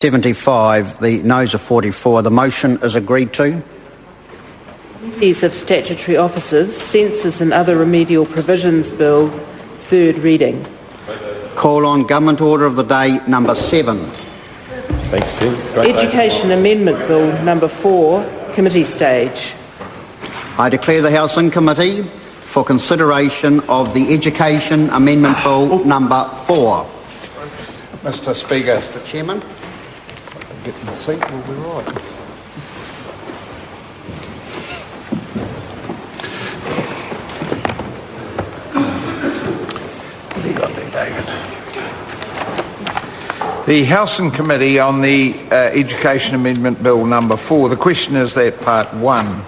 75, the noes are 44. The motion is agreed to. Duties of Statutory Officers, Census and Other Remedial Provisions Bill, third reading. Call on Government Order of the Day number 7. Thanks, Chair. Education Amendment Bill number 4, committee stage. I declare the House in committee for consideration of the Education Amendment Bill number 4. Mr. Speaker. Mr. Chairman. Get in the seat, we'll be right. What have you got there, David? The House and Committee on the Education Amendment Bill number 4. The question is that Part 1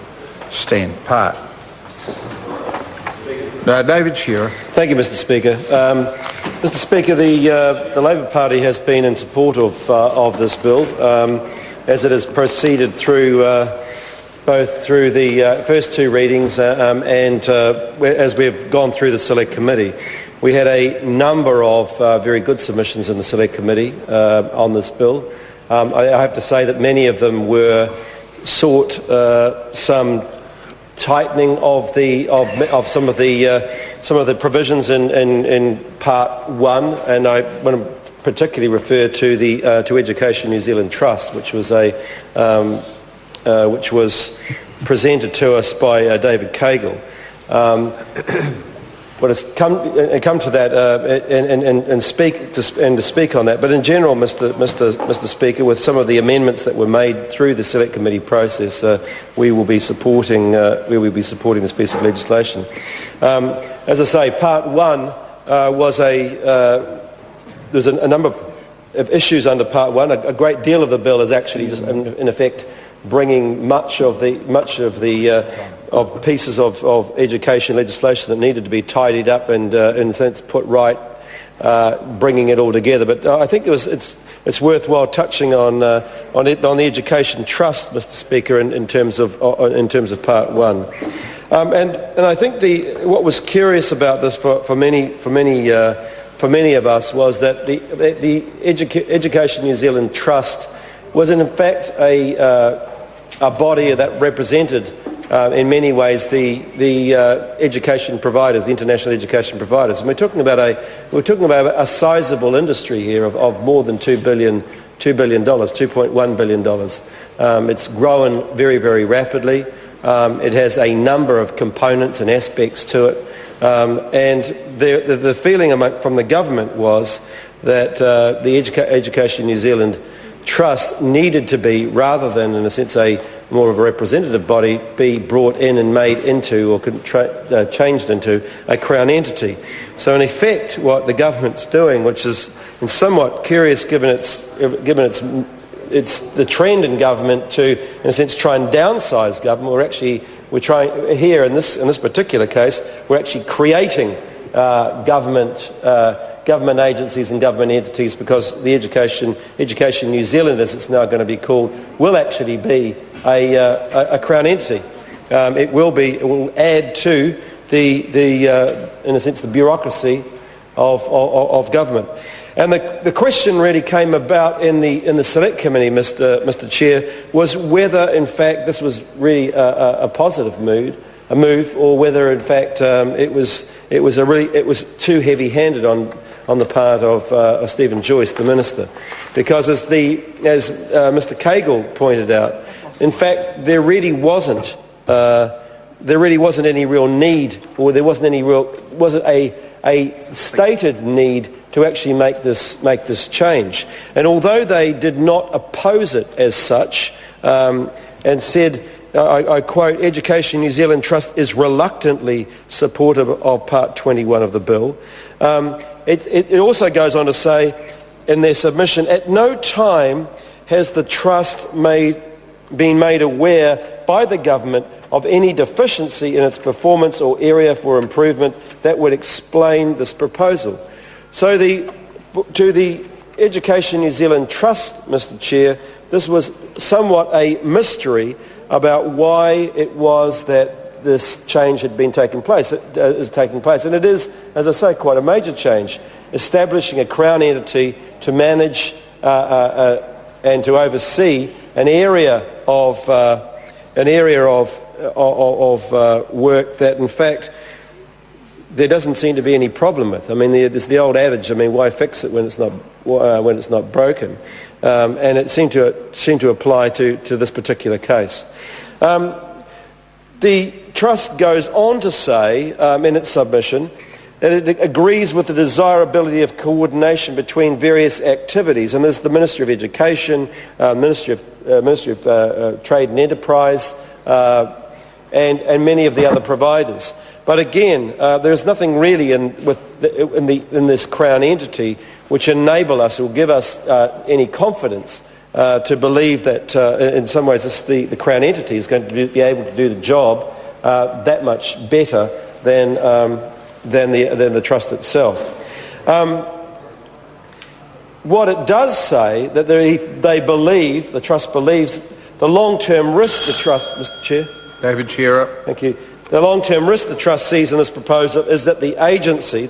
stand part. David Shearer. Thank you, Mr. Speaker. Mr. Speaker, the Labor Party has been in support of this bill as it has proceeded through both through the first two readings and as we have gone through the Select Committee. We had a number of very good submissions in the Select Committee on this bill. I have to say that many of them sought some tightening of some of the provisions in Part 1, and I want to particularly refer to the to Education New Zealand Trust, which was presented to us by David Cagle. But it's come to that and to speak on that. But in general, Mr. Speaker, with some of the amendments that were made through the Select Committee process, we will be supporting this piece of legislation. As I say, Part 1 there's a number of issues under Part 1. A great deal of the bill is actually just in effect bringing much of pieces of education legislation that needed to be tidied up and, in a sense, put right, bringing it all together. But I think it's worthwhile touching on the Education Trust, Mr. Speaker, in terms of Part 1. And I think what was curious about this for many of us was that the Education New Zealand Trust was in fact a body that represented in many ways the education providers, the international education providers, and we're talking about a sizable industry here of more than $2 billion, $2.1 billion. It's grown very, very rapidly. It has a number of components and aspects to it, and the feeling from the government was that the Education New Zealand Trust needed to be, rather than in a sense more of a representative body, be brought in and made into or changed into a Crown entity. So in effect what the government's doing, which is somewhat curious given it's the trend in government to, in a sense, try and downsize government, we're trying here in this particular case, we're actually creating government agencies and government entities, because the Education New Zealand, as it's now going to be called, will actually be a Crown entity. It will add to in a sense, the bureaucracy of government. And the question really came about in the Select Committee, Mr. Chair, was whether in fact this was really a positive move, or whether in fact it was too heavy-handed on the part of Stephen Joyce, the Minister, because as Mr. Cagle pointed out, in fact there really wasn't any real need, or there wasn't a stated need to actually make this change. And although they did not oppose it as such, and said, I quote, Education New Zealand Trust is reluctantly supportive of Part 21 of the bill. It also goes on to say in their submission, at no time has the Trust been made aware by the government of any deficiency in its performance or area for improvement that would explain this proposal. So to the Education New Zealand Trust, Mr. Chair, this was somewhat a mystery about why it was that this change had been taking place. Is taking place, and it is, as I say, quite a major change, establishing a Crown entity to manage and to oversee an area of work that, in fact, there doesn't seem to be any problem with. I mean, there's the old adage, I mean, why fix it when it's not broken? And it seemed to apply to this particular case. The Trust goes on to say in its submission that it agrees with the desirability of coordination between various activities, and there's the Ministry of Education, Ministry of Trade and Enterprise, and many of the other providers. But again, there's nothing really in this Crown entity which enable us or give us any confidence to believe that in some ways the Crown entity is going to be able to do the job that much better than the Trust itself. What it does say, that the Trust believes the long-term risk the Trust, Mr. Chair. David Shearer. Thank you. The long-term risk the Trust sees in this proposal is that the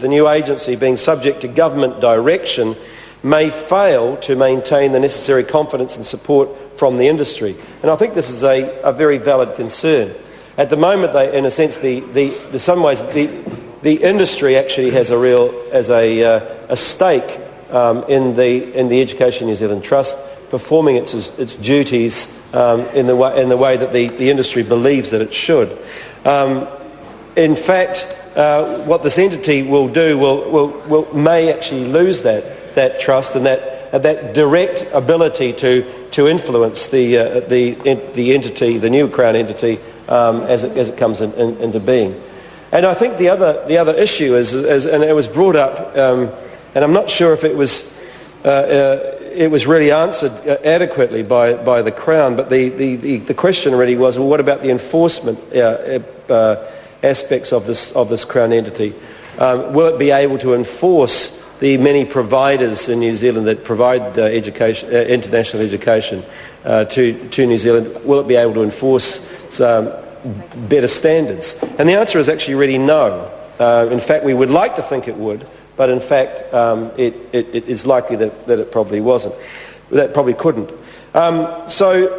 new agency, being subject to government direction, may fail to maintain the necessary confidence and support from the industry. And I think this is a very valid concern. At the moment, in a sense, in some ways, the industry actually has a stake in the Education New Zealand Trust, performing its duties in the way that the industry believes that it should. In fact, what this entity will do may actually lose that trust and that direct ability to influence the entity, the new Crown entity, as it comes into being. And I think the other issue is and it was brought up, and I'm not sure if it was really answered adequately by the Crown, but the question really was, well, what about the enforcement aspects of this Crown entity? Will it be able to enforce the many providers in New Zealand that provide international education to New Zealand? Will it be able to enforce better standards? And the answer is actually really no. In fact, we would like to think it would, but in fact, it is likely that it probably wasn't. That probably couldn't. So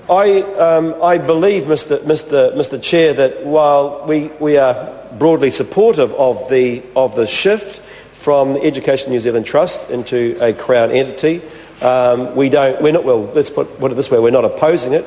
I believe, Mr. Chair, that while we are broadly supportive of the shift from the Education New Zealand Trust into a Crown entity, let's put it this way, we're not opposing it.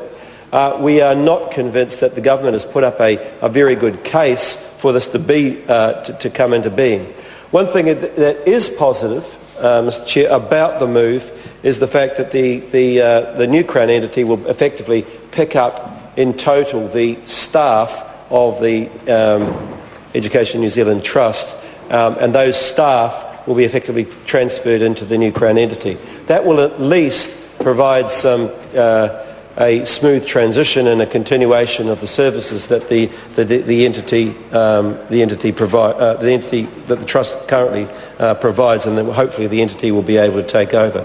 We are not convinced that the government has put up a very good case for this to come into being. One thing that is positive, Mr. Chair, about the move is the fact that the new Crown entity will effectively pick up in total the staff of the Education New Zealand Trust, and those staff will be effectively transferred into the new Crown entity. That will at least provide a smooth transition and a continuation of the services that the entity that the Trust currently provides, and then hopefully the entity will be able to take over.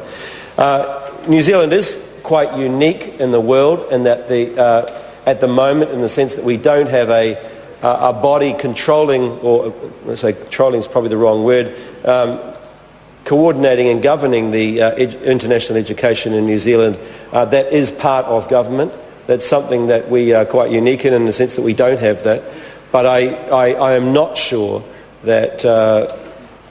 New Zealand is quite unique in the world in that at the moment, in the sense that we don't have a body controlling, or let's say controlling is probably the wrong word, coordinating and governing the international education in New Zealand that is part of government. That's something that we are quite unique in the sense that we don't have that. But I am not sure that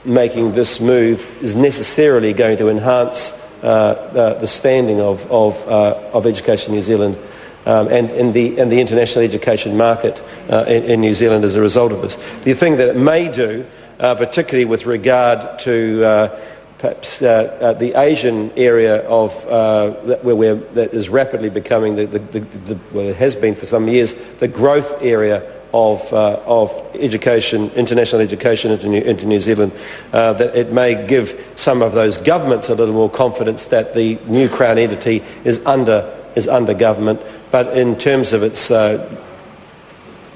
making this move is necessarily going to enhance the standing of Education New Zealand and the international education market in New Zealand as a result of this. The thing that it may do, particularly with regard to perhaps the Asian area of that is rapidly becoming well, it has been for some years, the growth area of education, international education into New Zealand, that it may give some of those governments a little more confidence that the new Crown entity is under government. But in terms of its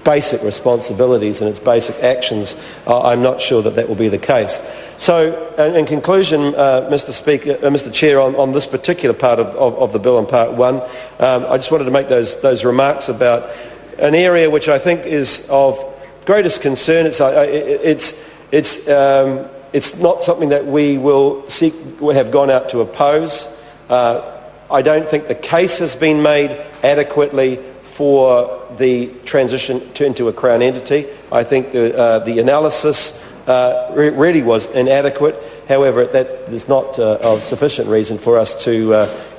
basic responsibilities and its basic actions, I'm not sure that will be the case. So, in conclusion, Mr. Chair, on this particular part of the bill, on Part 1, I just wanted to make those remarks about an area which I think is of greatest concern. It's not something that we will have gone out to oppose. I don't think the case has been made adequately for the transition into a Crown entity. I think the analysis really was inadequate. However, that is not of sufficient reason for us to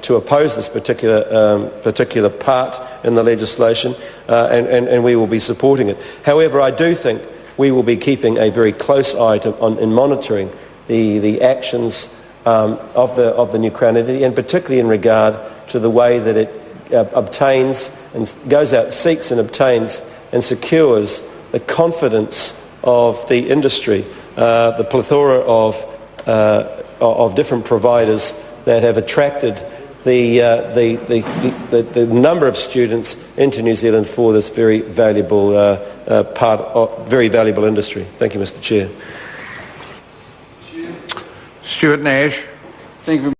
oppose this particular part in the legislation, and we will be supporting it. However, I do think we will be keeping a very close eye in monitoring the actions of the new Crown entity, and particularly in regard to the way that it obtains and goes out, seeks and obtains and secures the confidence of the industry, the plethora of different providers that have attracted the number of students into New Zealand for this very valuable very valuable industry. Thank you, Mr. Chair. Stuart Nash. Thank you.